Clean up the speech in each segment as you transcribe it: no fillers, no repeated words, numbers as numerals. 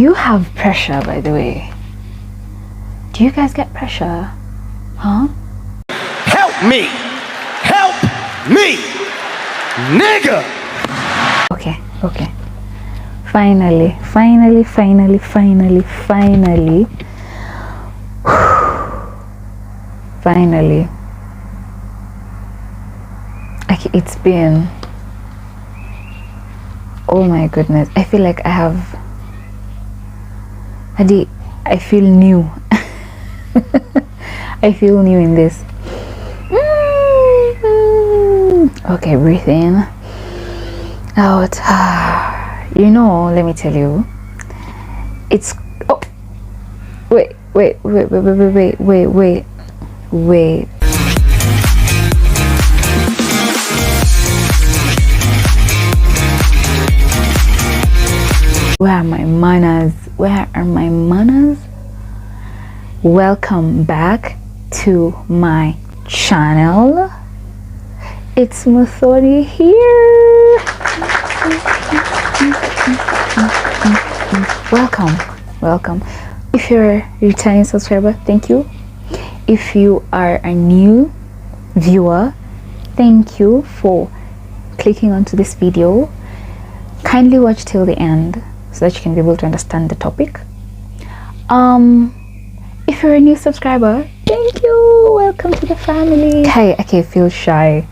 You have pressure, by the way. Do you guys get pressure? Huh? Help me! Help me! Nigga! Okay. Finally. Okay, it's been, oh my goodness, I feel like I feel new. I feel new in this. Okay, breathe in, out. You know, let me tell you, it's, oh, wait. Where are my manners? Welcome back to my channel. It's Muthoni here. Welcome. If you're a returning subscriber, thank you. If you are a new viewer, thank you for clicking onto this video. Kindly watch till the end so that you can be able to understand the topic. If you're a new subscriber, thank you. Welcome to the family. Okay, feel shy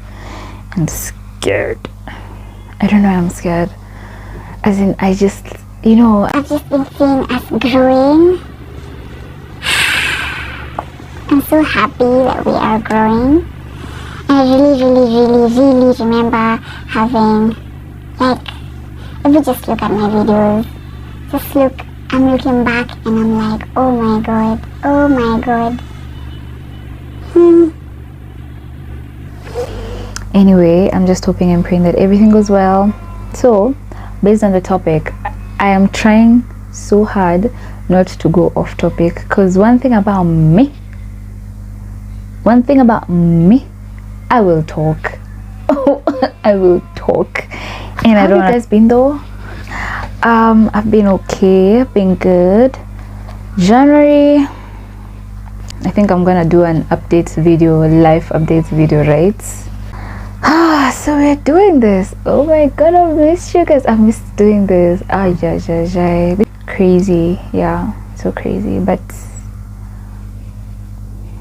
and scared. I don't know, I'm scared. As in, I just, you know, I've just been seeing us growing. I'm so happy that we are growing. And I really remember having, like, if you just look at my videos, I'm looking back and I'm like, oh my god. Anyway, I'm just hoping and praying that everything goes well. So, based on the topic, I am trying so hard not to go off topic, because one thing about me, I will talk. I will talk. And I don't know how you guys been though. I've been okay, I've been good. January, I think I'm gonna do an life updates video, right? So we're doing this. Oh my god, I've missed you guys. I've missed doing this. Crazy, yeah, so crazy, but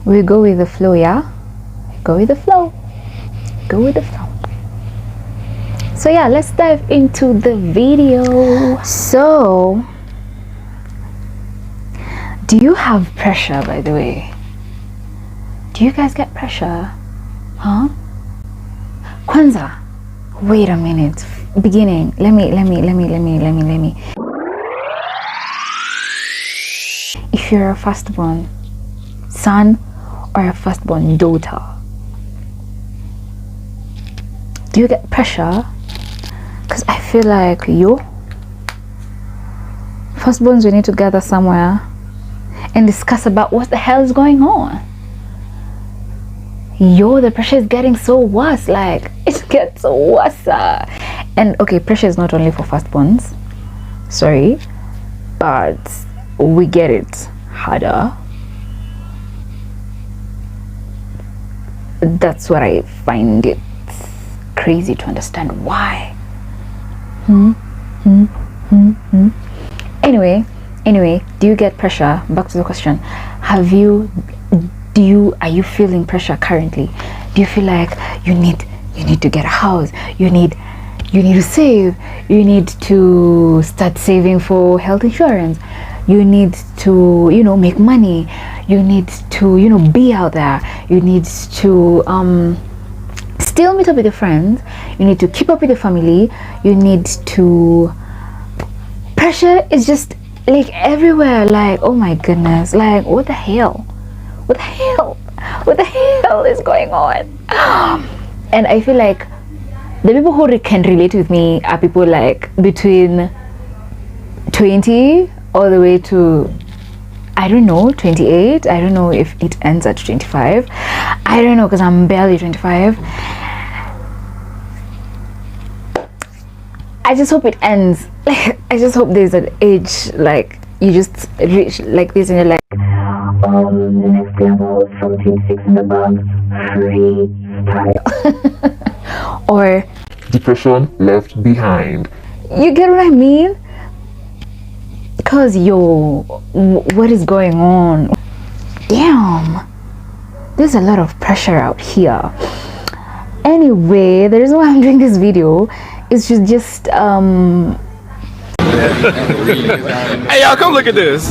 we go with the flow. So yeah, let's dive into the video. So, do you have pressure, by the way? Do you guys get pressure? Huh? Kwanza, wait a minute. Beginning, let me. If you're a firstborn son or a firstborn daughter, do you get pressure? Because I feel like firstborns, we need to gather somewhere and discuss about what the hell is going on. The pressure is getting so worse. Like, it gets so worse. And okay, pressure is not only for firstborns, sorry, but we get it harder. That's what I find it crazy to understand why. Anyway, do you get pressure? Back to the question. Are you feeling pressure currently? Do you feel like you need to get a house, you need to save, you need to start saving for health insurance, you need to make money, you need to be out there, you need to still meet up with your friends, you need to keep up with your family, you need to, pressure is just like everywhere. Like, oh my goodness, like what the hell is going on? And I feel like the people who can relate with me are people like between 20 all the way to, I don't know, 28. I don't know if it ends at 25. I don't know, because I'm barely 25. I just hope it ends. Like, I just hope there's an age, like, you just reach like this and you're like, the next level from 26 and above, freestyle. Or depression left behind. you get what I mean? Because yo, what is going on? Damn, there's a lot of pressure out here. Anyway, the reason why I'm doing this video is to just Hey, y'all, come look at this.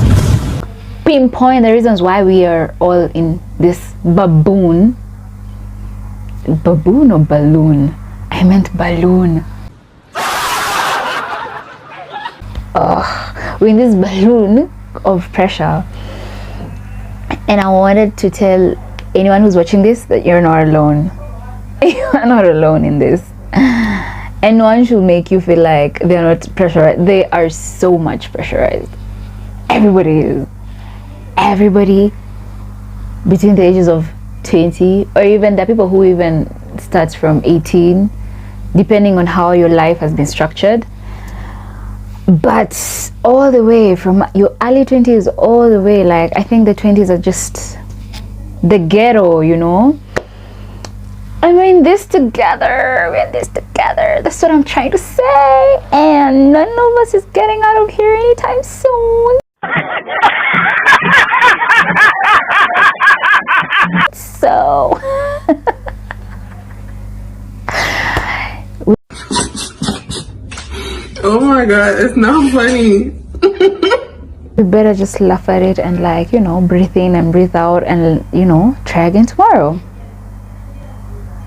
pinpoint the reasons why we are all in this baboon or balloon? I meant balloon. We're in this balloon of pressure, and I wanted to tell anyone who's watching this that you're not alone. You're not alone in this, and no one should make you feel like they're not pressurized. They are so much pressurized. Everybody is. Everybody between the ages of 20, or even the people who even starts from 18, depending on how your life has been structured. But all the way from your early 20s all the way, like, I think the 20s are just the ghetto, you know. And we're in this together. We're in this together. That's what I'm trying to say. And none of us is getting out of here anytime soon. So oh my god, it's not funny. we better just laugh at it and, like, you know, breathe in and breathe out and, you know, try again tomorrow.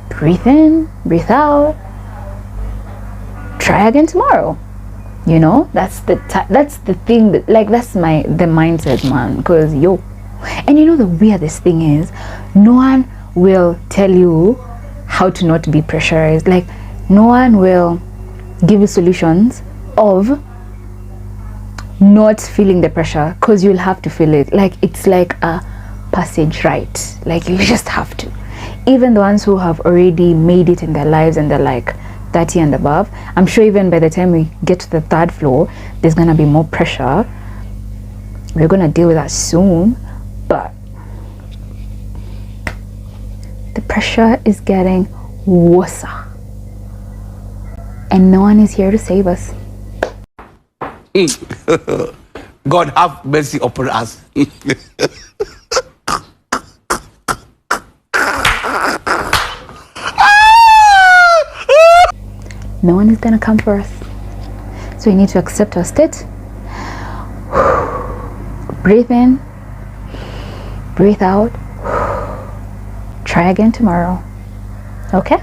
Breathe in, breathe out, try again tomorrow. You know, that's the thing that, like, that's the mindset, man. Because yo, and you know the weirdest thing is, no one will tell you how to not be pressurized. Like, no one will give you solutions of not feeling the pressure, because you'll have to feel it. Like, it's like a passage right, like you just have to. Even the ones who have already made it in their lives and they're like 30 and above, I'm sure even by the time we get to the third floor, there's gonna be more pressure. We're gonna deal with that soon, but the pressure is getting worse, and no one is here to save us. God have mercy upon us. No one is gonna come for us, so we need to accept our state. Breathe in, breathe out, try again tomorrow. Okay?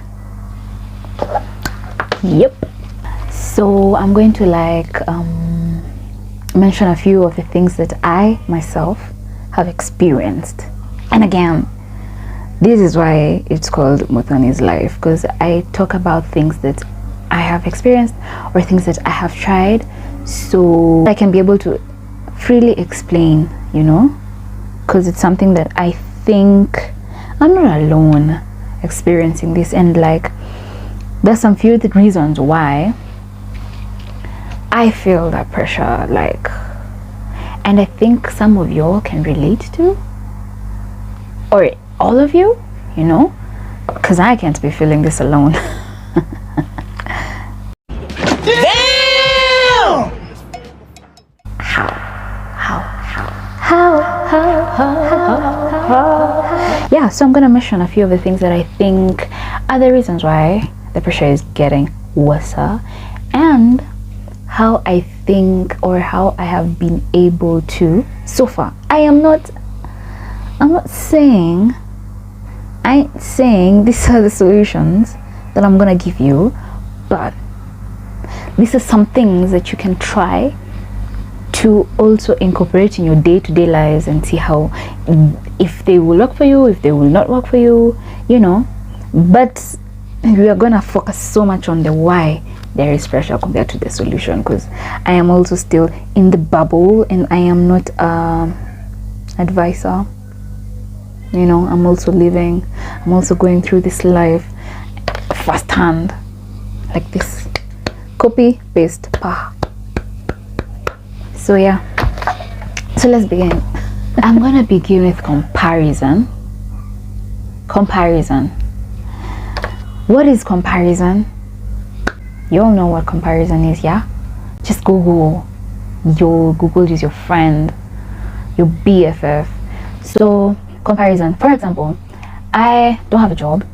Yep. So I'm going to, like, mention a few of the things that I myself have experienced. And again, this is why it's called Muthoni's life, because I talk about things that I have experienced or things that I have tried, so I can be able to freely explain, you know, because it's something that I think I'm not alone experiencing this. And, like, there's some few reasons why I feel that pressure, like, and I think some of y'all can relate to, or all of you, you know, because I can't be feeling this alone. Damn! Yeah, so I'm gonna mention a few of the things that I think are the reasons why the pressure is getting worse, and how I think, or how I have been able to so far. I ain't saying these are the solutions that I'm gonna give you, but these are some things that you can try to also incorporate in your day-to-day lives and see how, if they will work for you, if they will not work for you, you know. But we are gonna focus so much on the why there is pressure compared to the solution, because I am also still in the bubble and I am not advisor, you know. I'm also going through this life firsthand, like this Copy, paste, pa. So yeah, so let's begin. I'm gonna begin with comparison. What is comparison? You all know what comparison is, yeah? Just Google. Google is your friend, your BFF. So comparison, for example, I don't have a job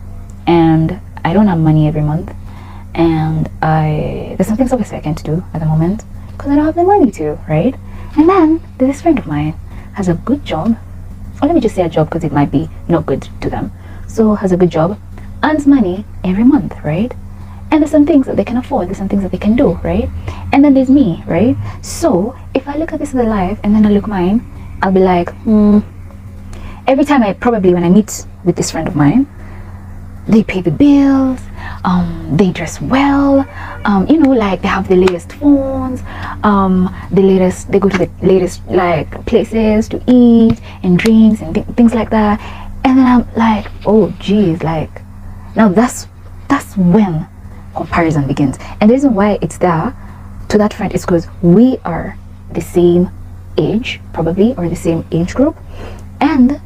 and I don't have money every month, and there's some things obviously I can't do at the moment because I don't have the money to, right? And then this friend of mine has a good job, or let me just say a job because it might be not good to them. So has a good job, earns money every month, right? And there's some things that they can afford, there's some things that they can do, right? And then there's me, right? So if I look at this as a life and then I look mine, I'll be like, every time when I meet with this friend of mine, they pay the bills, they dress well, like they have the latest phones, they go to the latest like places to eat and drinks and things like that. And then I'm like, oh geez, like now that's when comparison begins. And the reason why it's there to that friend is because we are the same age probably, or the same age group, and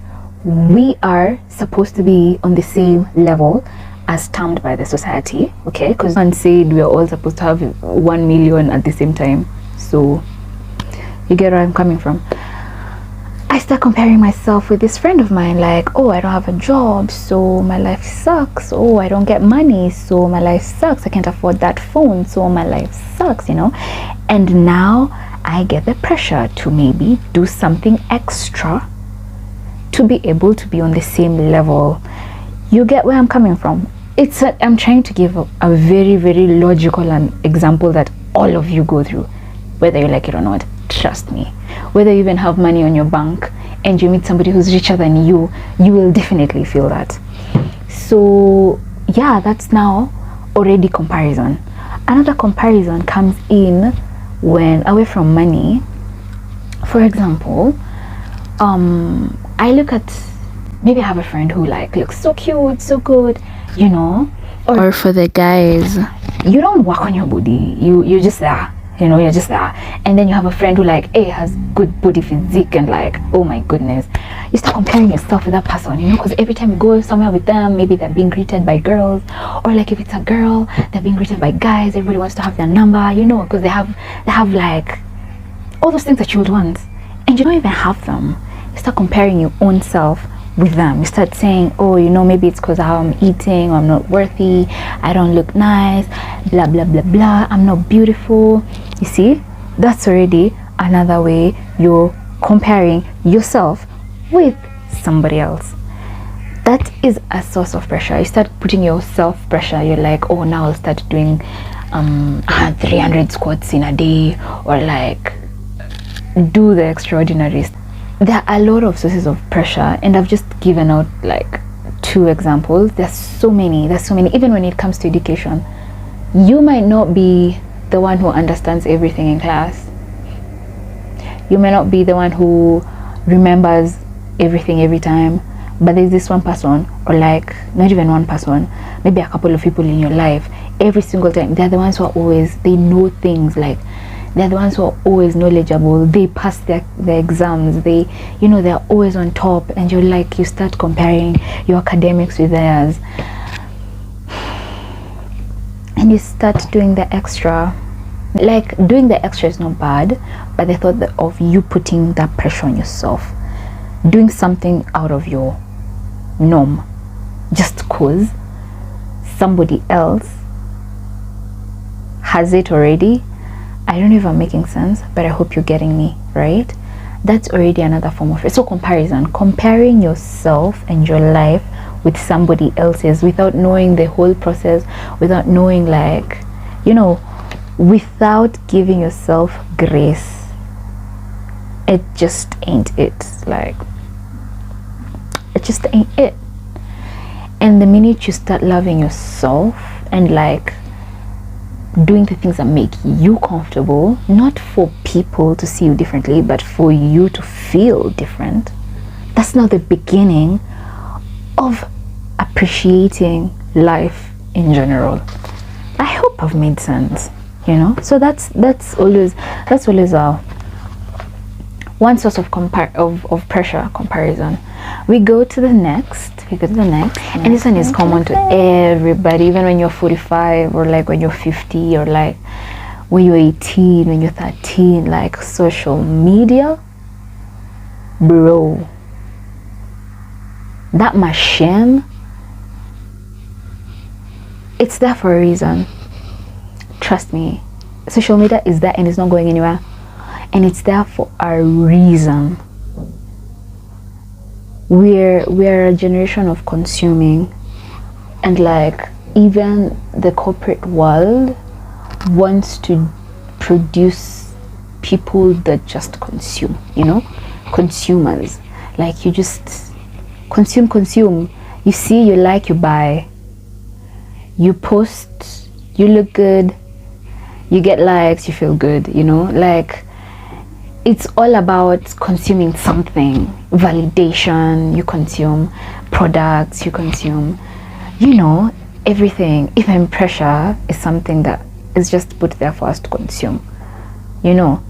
we are supposed to be on the same level as termed by the society, okay? Because one said we are all supposed to have 1 million at the same time. So you get where I'm coming from. I start comparing myself with this friend of mine, like, oh, I don't have a job, so my life sucks. Oh, I don't get money, so my life sucks. I can't afford that phone, so my life sucks, And now I get the pressure to maybe do something extra to be able to be on the same level. You get where I'm coming from? I'm trying to give a very, very logical example that all of you go through, whether you like it or not. Trust me. Whether you even have money on your bank and you meet somebody who's richer than you will definitely feel that. So yeah, that's now already comparison. Another comparison comes in when away from money. For example, I look at, maybe I have a friend who like looks so cute, so good, or for the guys, you don't work on your body, you're just there, you're just there. And then you have a friend who like, has good body physique, and like, oh my goodness, you start comparing yourself with that person, because every time you go somewhere with them, maybe they're being greeted by girls, or like if it's a girl, they're being greeted by guys, everybody wants to have their number, because they have like all those things that you would want, and you don't even have them. You start comparing your own self with them. You start saying, oh, maybe it's because how I'm eating, or I'm not worthy, I don't look nice, blah blah blah blah, I'm not beautiful. You see, that's already another way you're comparing yourself with somebody else. That is a source of pressure. You start putting yourself pressure. You're like, oh, now I'll start doing 300 squats in a day, or like do the extraordinary. There are a lot of sources of pressure, and I've just given out like 2 examples. There's so many. Even when it comes to education, you might not be the one who understands everything in class. You may not be the one who remembers everything every time, but there's this one person, or like not even one person, maybe a couple of people in your life, every single time they're the ones who are always, they know things, like they're the ones who are always knowledgeable, they pass their exams, they're always on top, and you're like, you start comparing your academics with theirs, and you start doing the extra. Like, doing the extra is not bad, but the thought of you putting that pressure on yourself, doing something out of your norm just cause somebody else has it already. I don't know if I'm making sense, but I hope you're getting me, right? That's already another form of it. So comparison, comparing yourself and your life with somebody else's without knowing the whole process, without knowing, like, without giving yourself grace. It just ain't it. Like, it just ain't it. And the minute you start loving yourself and like doing the things that make you comfortable, not for people to see you differently, but for you to feel different, that's now the beginning of appreciating life in general. I hope I've made sense. you know. So that's always one source of of pressure comparison. We go to the next, and this one is common to everybody, even when you're 45, or like when you're 50, or like when you're 18, when you're 13. Like social media, bro, that machine, it's there for a reason. Trust me, social media is there and it's not going anywhere, and it's there for a reason. We're a generation of consuming, and like even the corporate world wants to produce people that just consume, you know, consumers. Like you just consume. You see, you like, you buy, you post, you look good, you get likes, you feel good, you know. Like it's all about consuming something. Validation, you consume products, you consume, you know, everything. Even pressure is something that is just put there for us to consume, you know.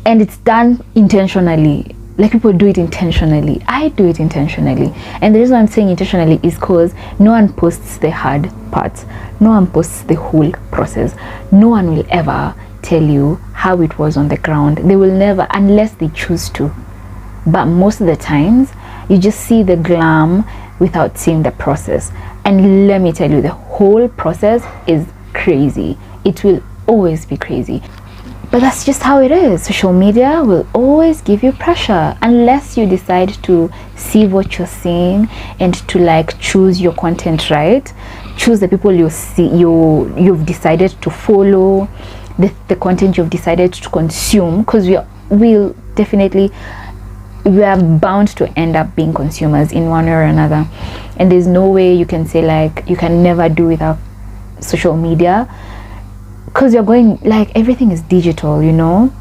And it's done intentionally. Like people do it intentionally. I do it intentionally. And the reason I'm saying intentionally is because no one posts the hard parts. No one posts the whole process. No one will ever tell you how it was on the ground. They will never, unless they choose to. But most of the times, you just see the glam without seeing the process. And let me tell you, the whole process is crazy. It will always be crazy. But that's just how it is. Social media will always give you pressure unless you decide to see what you're seeing and to like choose your content right. Choose the people you've decided to follow, the content you've decided to consume, because we are bound to end up being consumers in one way or another. And there's no way you can say like you can never do without social media, because you're going, like, everything is digital, you know.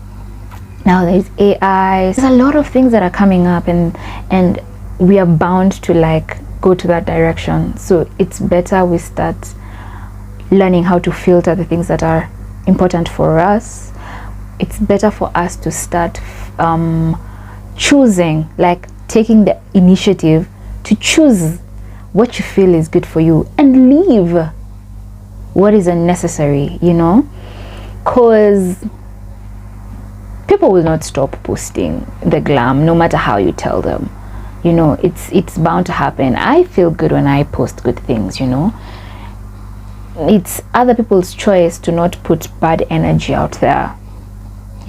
Now there's AI, there's a lot of things that are coming up, and we are bound to like go to that direction. So it's better we start learning how to filter the things that are important for us. It's better for us to start choosing, like taking the initiative to choose what you feel is good for you and leave what is unnecessary, you know. Because people will not stop posting the glam no matter how you tell them, you know. It's bound to happen. I feel good when I post good things, you know. It's other people's choice to not put bad energy out there,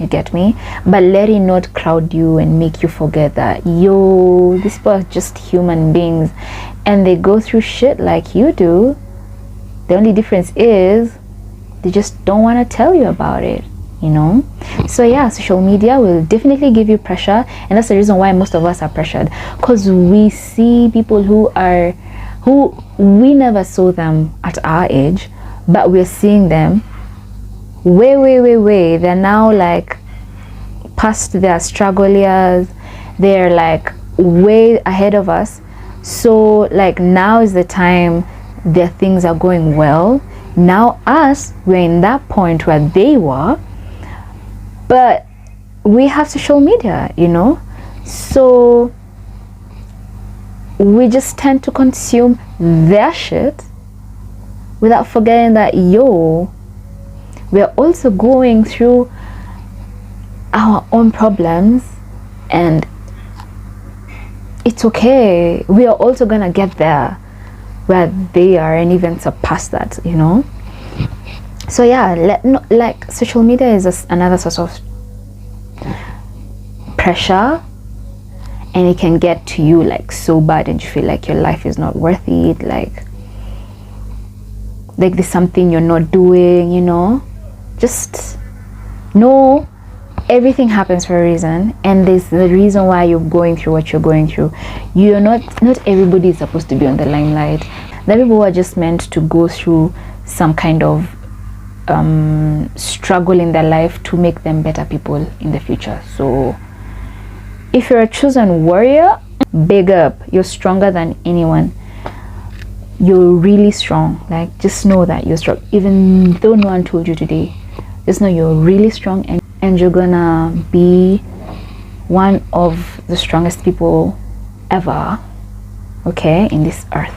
you get me. But let it not crowd you and make you forget that these people are just human beings and they go through shit like you do. The only difference is they just don't want to tell you about it, you know. So yeah, social media will definitely give you pressure, and that's the reason why most of us are pressured, because we see people who we never saw them at our age, but we're seeing them way. They're now like past their struggle years. They're like way ahead of us. So like now is the time their things are going well. Now us, we're in that point where they were, but we have social media, you know. So we just tend to consume their shit without forgetting that we're also going through our own problems, and it's okay. We are also gonna get there where they are and even surpass that, you know. So yeah, like social media is another source of pressure, and it can get to you like so bad and you feel like your life is not worth it, like there's something you're not doing, you know. Just know everything happens for a reason, and there's the reason why you're going through what you're going through. You're not everybody is supposed to be on the limelight. There are people who are just meant to go through some kind of struggle in their life to make them better people in the future. So if you're a chosen warrior, big up. You're stronger than anyone. You're really strong. Like, just know that you're strong, even though no one told you today. Just know you're really strong, and you're gonna be one of the strongest people ever, okay, in this earth,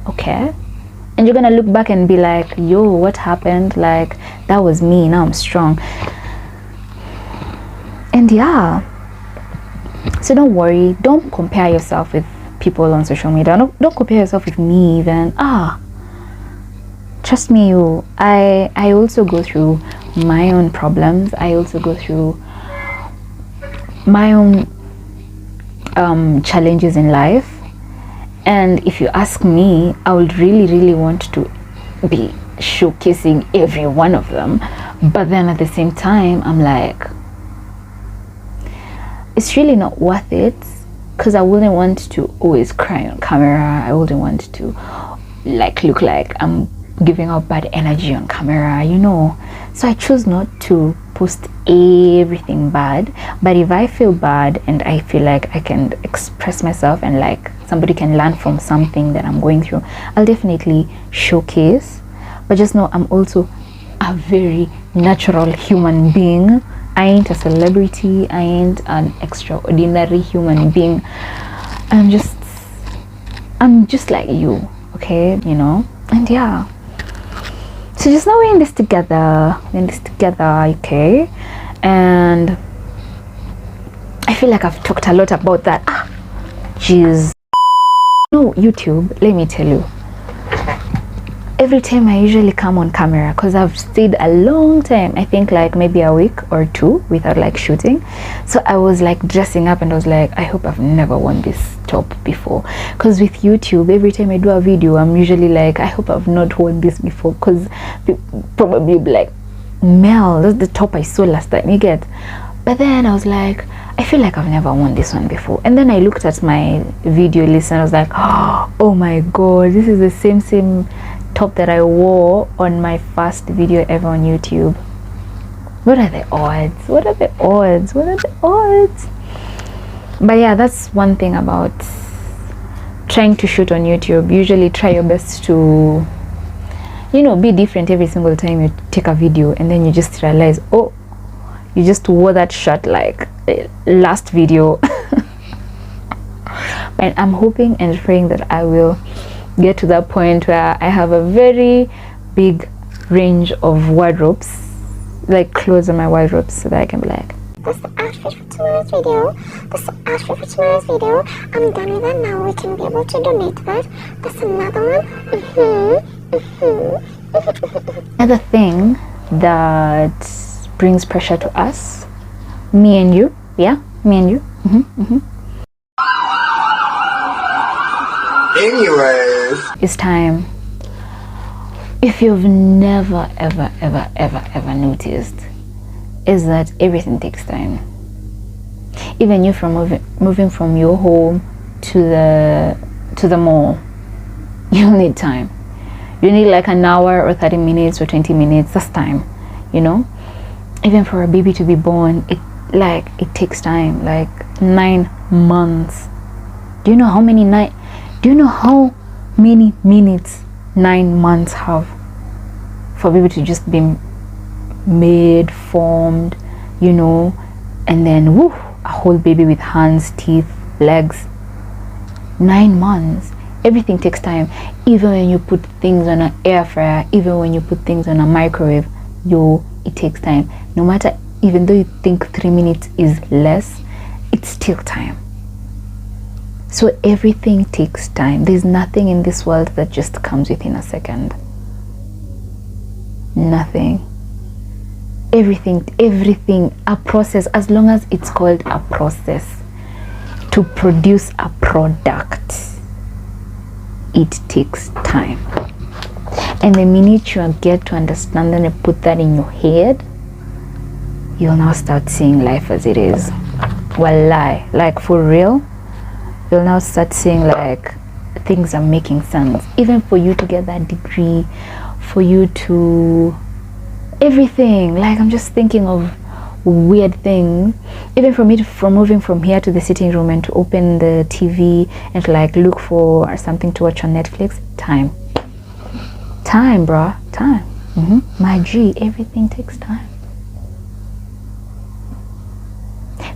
okay? And you're gonna look back and be like, yo, what happened? Like, that was me, now I'm strong. And yeah, so don't worry, don't compare yourself with people on social media. Don't compare yourself with me even. Trust me, I also go through my own problems. I also go through my own challenges in life. And if you ask me, I would really want to be showcasing every one of them. But then at the same time, I'm like, it's really not worth it, because I wouldn't want to always cry on camera. I wouldn't want to like look like I'm giving out bad energy on camera, you know. So I choose not to post everything bad. But if I feel bad and I feel like I can express myself and like somebody can learn from something that I'm going through, I'll definitely showcase. But just know I'm also a very natural human being. I ain't a celebrity. I ain't an extraordinary human being. I'm just like you, okay, you know. And yeah, so just know we're in this together, okay? And I feel like I've talked a lot about that. Jeez. No, YouTube, let me tell you, every time I usually come on camera, because I've stayed a long time, I think like maybe a week or two without like shooting. So I was like dressing up and I was like, I hope I've never worn this top before. Because with YouTube, every time I do a video, I'm usually like, I hope I've not worn this before, because probably be like, Mel, that's the top I saw last time, you get. But then I was like, I feel like I've never worn this one before. And then I looked at my video list and I was like, oh my god, this is the same top that I wore on my first video ever on YouTube. What are the odds? But yeah, that's one thing about trying to shoot on YouTube. Usually try your best to, you know, be different every single time you take a video, and then you just realize, oh, you just wore that shirt like last video. And I'm hoping and praying that I will get to that point where I have a very big range of wardrobes, like clothes in my wardrobes, so that I can be like, That's the outfit for tomorrow's video. I'm done with that now. We can be able to donate that. That's another one. Another thing that brings pressure to us, me and you, Anyways, it's time. If you've never ever noticed, is that everything takes time. Even you from moving from your home to the mall, you'll need time. You need like an hour or 30 minutes or 20 minutes. That's time, you know. Even for a baby to be born, it takes time, like 9 months. Do you know how many minutes 9 months have for baby to just be made, formed, you know, and then woo, a whole baby with hands, teeth, legs. 9 months. Everything takes time. Even when you put things on an air fryer, even when you put things on a microwave, it takes time. No matter, even though you think 3 minutes is less, it's still time. So everything takes time. There's nothing in this world that just comes within a second. Nothing. Everything, a process, as long as it's called a process, to produce a product, it takes time. And the minute you get to understand and put that in your head, you'll now start seeing life as it is. Wallahi, like for real, you'll now start seeing like things are making sense. Even for you to get that degree, for you to everything, like I'm just thinking of weird things. Even for me from moving from here to the sitting room and to open the TV and to like look for something to watch on Netflix, time bruh, time. My G, everything takes time.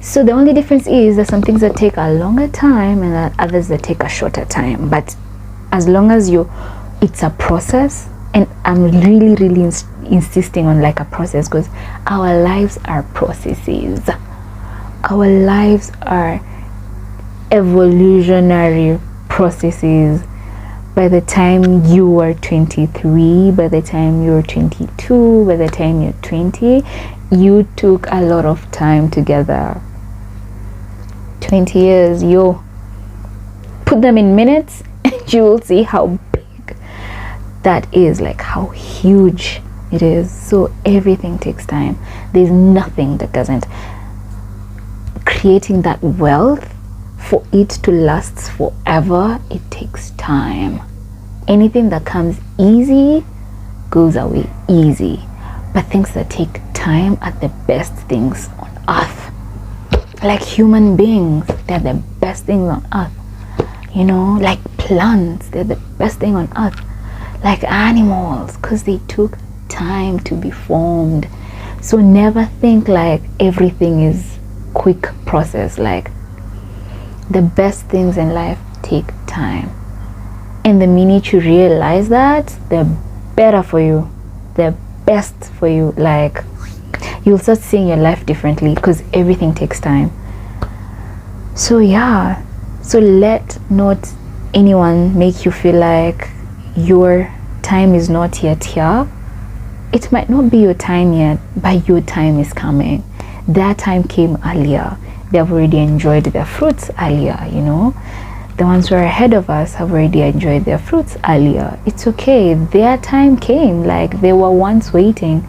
So the only difference is there's some things that take a longer time and others that take a shorter time. But as long as it's a process, and I'm really insisting on like a process, because our lives are processes. Our lives are evolutionary processes. By the time you are 23, by the time you're 22, by the time you're 20, you took a lot of time together. 20 years, you put them in minutes and you will see how big that is, like how huge it is. So everything takes time. There's nothing that doesn't. Creating that wealth, for it to last forever, it takes time. Anything that comes easy goes away easy, but things that take time are the best things on earth. Like human beings, they're the best things on earth. You know, like plants, they're the best thing on earth. Like animals, because they took time to be formed. So never think like everything is quick process. Like the best things in life take time, and the minute you realize that, the better for you, the best for you. Like you'll start seeing your life differently, because everything takes time. So yeah, so let not anyone make you feel like your time is not yet here. It might not be your time yet, but your time is coming. Their time came earlier. They have already enjoyed their fruits earlier, you know. The ones who are ahead of us have already enjoyed their fruits earlier. It's okay. Their time came. Like they were once waiting.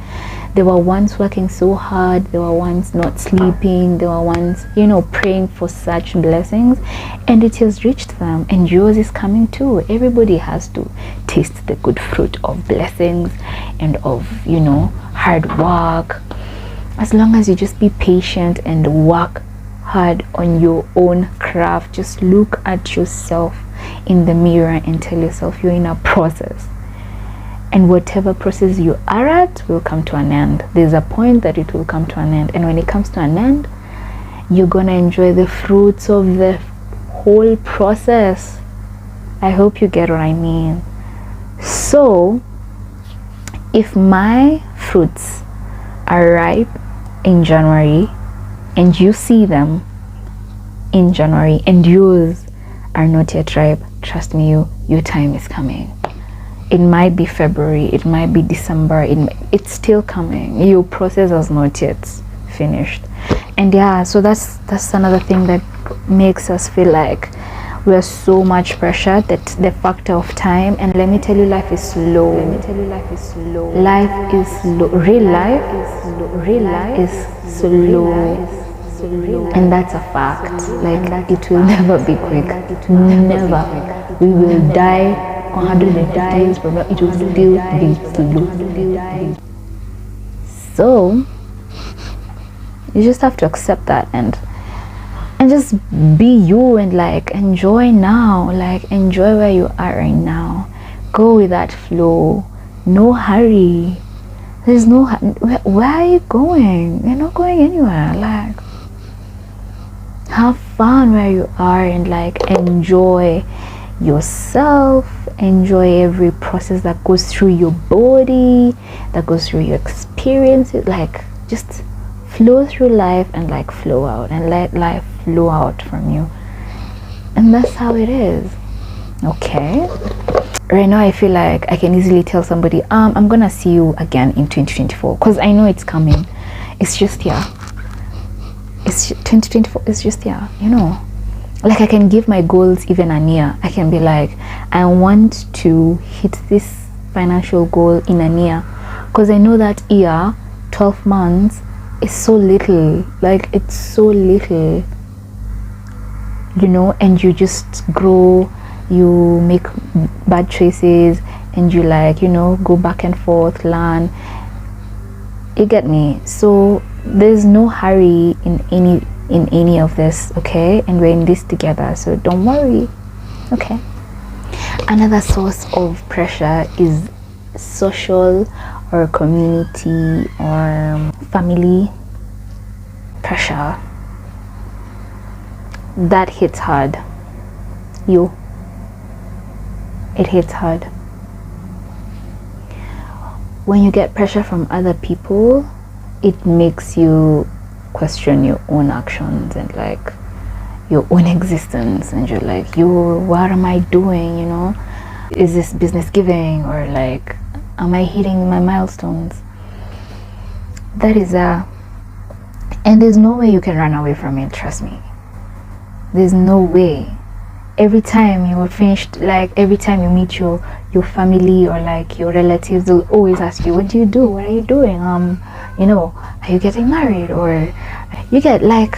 They were once working so hard. They were once not sleeping. They were once, you know, praying for such blessings, and it has reached them, and yours is coming too. Everybody has to taste the good fruit of blessings and of, you know, hard work. As long as you just be patient and work hard on your own craft, just look at yourself in the mirror and tell yourself you're in a process, and whatever process you are at will come to an end. There's a point that it will come to an end, and when it comes to an end, you're gonna enjoy the fruits of the whole process. I hope you get what I mean. So if my fruits are ripe in January and you see them in January and yours are not yet ripe, trust me, your time is coming. It might be February, it might be December, it's still coming. Your process has not yet finished. And yeah, so that's another thing that makes us feel like we're so much pressure, that the factor of time. And let me tell you, life is slow. Life is slow. Real life is slow. And that's a fact. Like it will never be quick. Never. We will die 100 times, but it will still be slow. So you just have to accept that and just be you, and like enjoy now. Like enjoy where you are right now. Go with that flow. No hurry. There's no where are you going? You're not going anywhere. Like have fun where you are and like enjoy yourself. Enjoy every process that goes through your body, that goes through your experiences. Like just flow through life and like flow out, and let life flow out from you. And that's how it is. Okay, right now I feel like I can easily tell somebody I'm gonna see you again in 2024, because I know it's coming. It's just here. It's 2024. It's just here, you know. Like I can give my goals even a year. I can be like, I want to hit this financial goal in a year, because I know that year, 12 months is so little. Like it's so little, you know. And you just grow, you make bad choices, and you like, you know, go back and forth, learn. You get me? So there's no hurry in any of this, okay? And we're in this together, so don't worry, okay? Another source of pressure is social or community or family pressure, that hits hard. It hits hard. When you get pressure from other people, it makes you question your own actions and like your own existence, and you're like, yo, what am I doing, you know? Is this business giving, or like, am I hitting my milestones? That is and there's no way you can run away from it, trust me. There's no way. Every time you are finished, like every time you meet your family or like your relatives, they'll always ask you, what do you do? What are you doing? You know, are you getting married? Or you get like,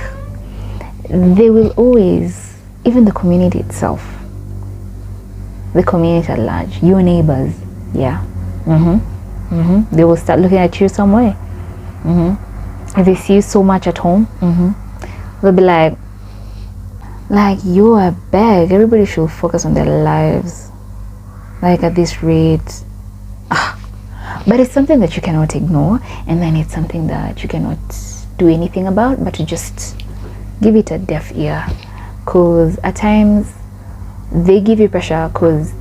they will always, even the community itself, the community at large, your neighbors, yeah, they will start looking at you some way. If they see you so much at home, they'll be like, you are big. Everybody should focus on their lives. Like at this rate. But it's something that you cannot ignore, and then it's something that you cannot do anything about, but to just give it a deaf ear. Because at times they give you pressure because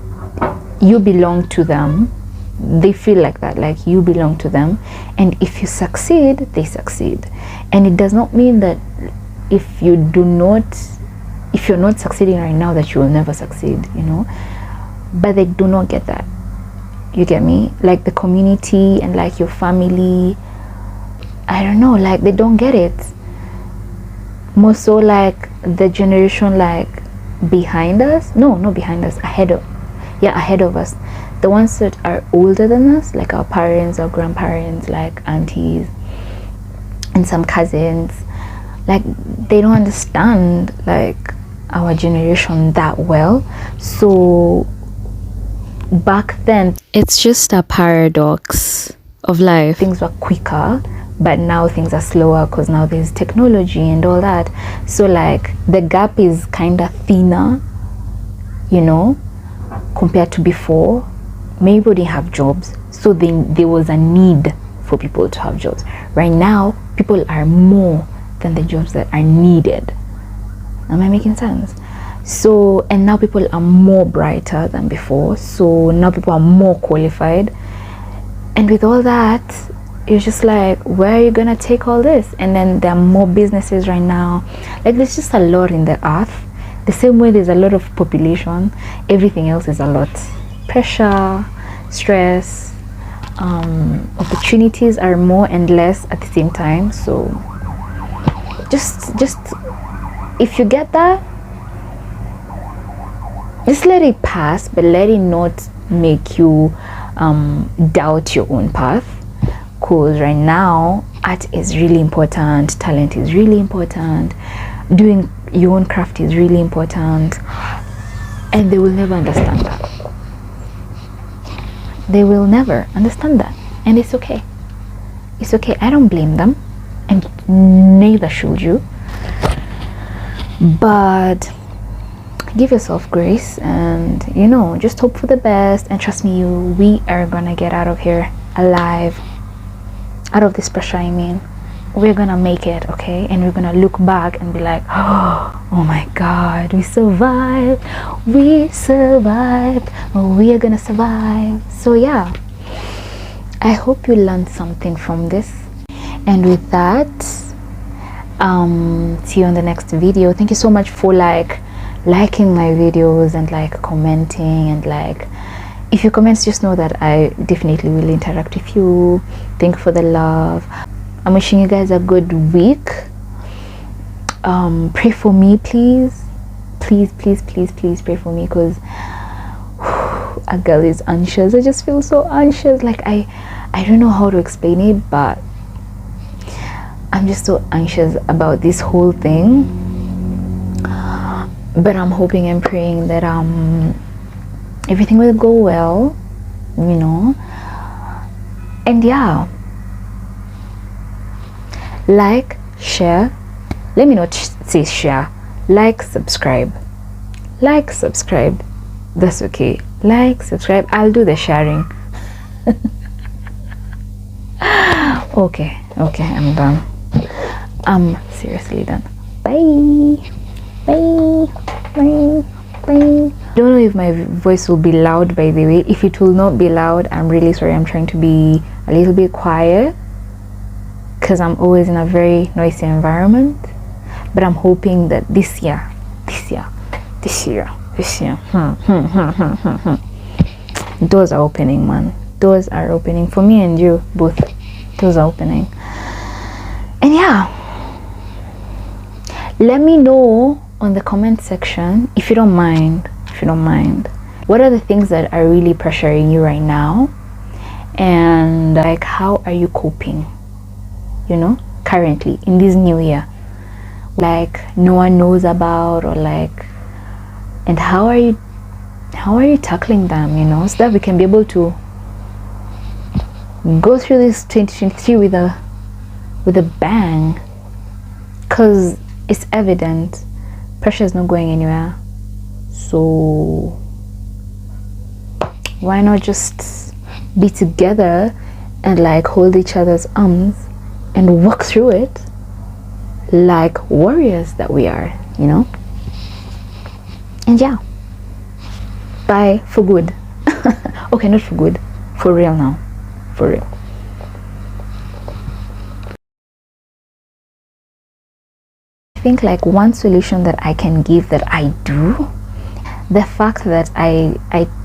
you belong to them. They feel like that, like you belong to them, and if you succeed, they succeed. And it does not mean that if you're not succeeding right now, that you will never succeed, you know. But they do not get that. You get me? Like the community and like your family, I don't know, like they don't get it. More so like the generation like behind us, no, not behind us, ahead of us, the ones that are older than us, like our parents, our grandparents, like aunties and some cousins, like they don't understand like our generation that well. So back then, it's just a paradox of life. Things were quicker, but now things are slower because now there's technology and all that. So like the gap is kind of thinner, you know, compared to before. Many people didn't have jobs, so then there was a need for people to have jobs. Right now, people are more than the jobs that are needed. Am I making sense? So, and now people are more brighter than before, so now people are more qualified, and with all that, it's just like, where are you gonna take all this? And then there are more businesses right now. Like there's just a lot in the earth. The same way there's a lot of population, everything else is a lot. Pressure, stress, opportunities are more and less at the same time. So just if you get that, just let it pass, but let it not make you doubt your own path. Because right now, art is really important, talent is really important, doing your own craft is really important, and they will never understand that. They will never understand that, and it's okay. It's okay. I don't blame them, and neither should you. But give yourself grace, and you know, just hope for the best, and trust me, we are gonna get out of here alive, out of this pressure. I mean, we're gonna make it, okay? And we're gonna look back and be like, oh my God, we survived, we are gonna survive. So yeah, I hope you learned something from this, and with that, see you on the next video. Thank you so much for liking my videos and like commenting, and like if you comment, just know that I definitely will interact with you. Thank you for the love. I'm wishing you guys a good week. Pray for me, please pray for me, because a girl is anxious. I just feel so anxious. Like I don't know how to explain it, but I'm just so anxious about this whole thing. But I'm hoping and praying that everything will go well, you know. And yeah, like, share, let me not say share, like, subscribe, that's okay. Like, subscribe, I'll do the sharing. Okay, I'm done. I'm seriously done. Bye. Don't know if my voice will be loud, by the way. If it will not be loud, I'm really sorry. I'm trying to be a little bit quiet because I'm always in a very noisy environment. But I'm hoping that this year, doors are opening, man. Doors are opening for me and you both. Doors are opening. And yeah, let me know on the comment section, if you don't mind, what are the things that are really pressuring you right now, and like how are you coping, you know, currently in this new year, like no one knows about, or like, and how are you tackling them, you know, so that we can be able to go through this 2023 with a bang, because it's evident pressure is not going anywhere. So why not just be together and like hold each other's arms and walk through it like warriors that we are, you know? And yeah, bye for good. Okay, not for good, for real now, for real. I think like one solution that I can give, that I do, the fact that I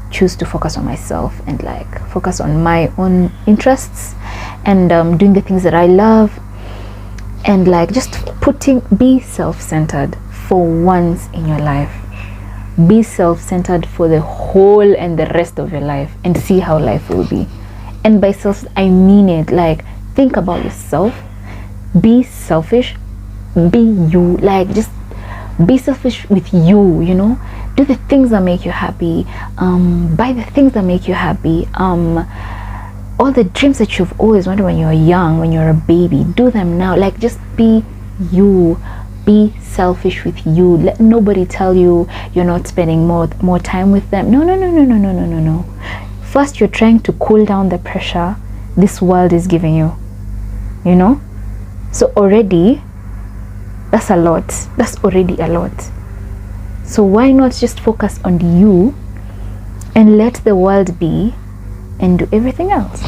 choose to focus on myself and like focus on my own interests and doing the things that I love, and like just be self-centered for once in your life. Be self-centered for the whole and the rest of your life, and see how life will be. And by self, I mean it, like think about yourself, be selfish, be you, like just be selfish with you, you know, do the things that make you happy, buy the things that make you happy, all the dreams that you've always wanted when you were young, when you were a baby, do them now. Like just be you, be selfish with you. Let nobody tell you you're not spending more time with them. No. First, you're trying to cool down the pressure this world is giving you, you know. So already that's a lot. That's already a lot. So why not just focus on you and let the world be and do everything else?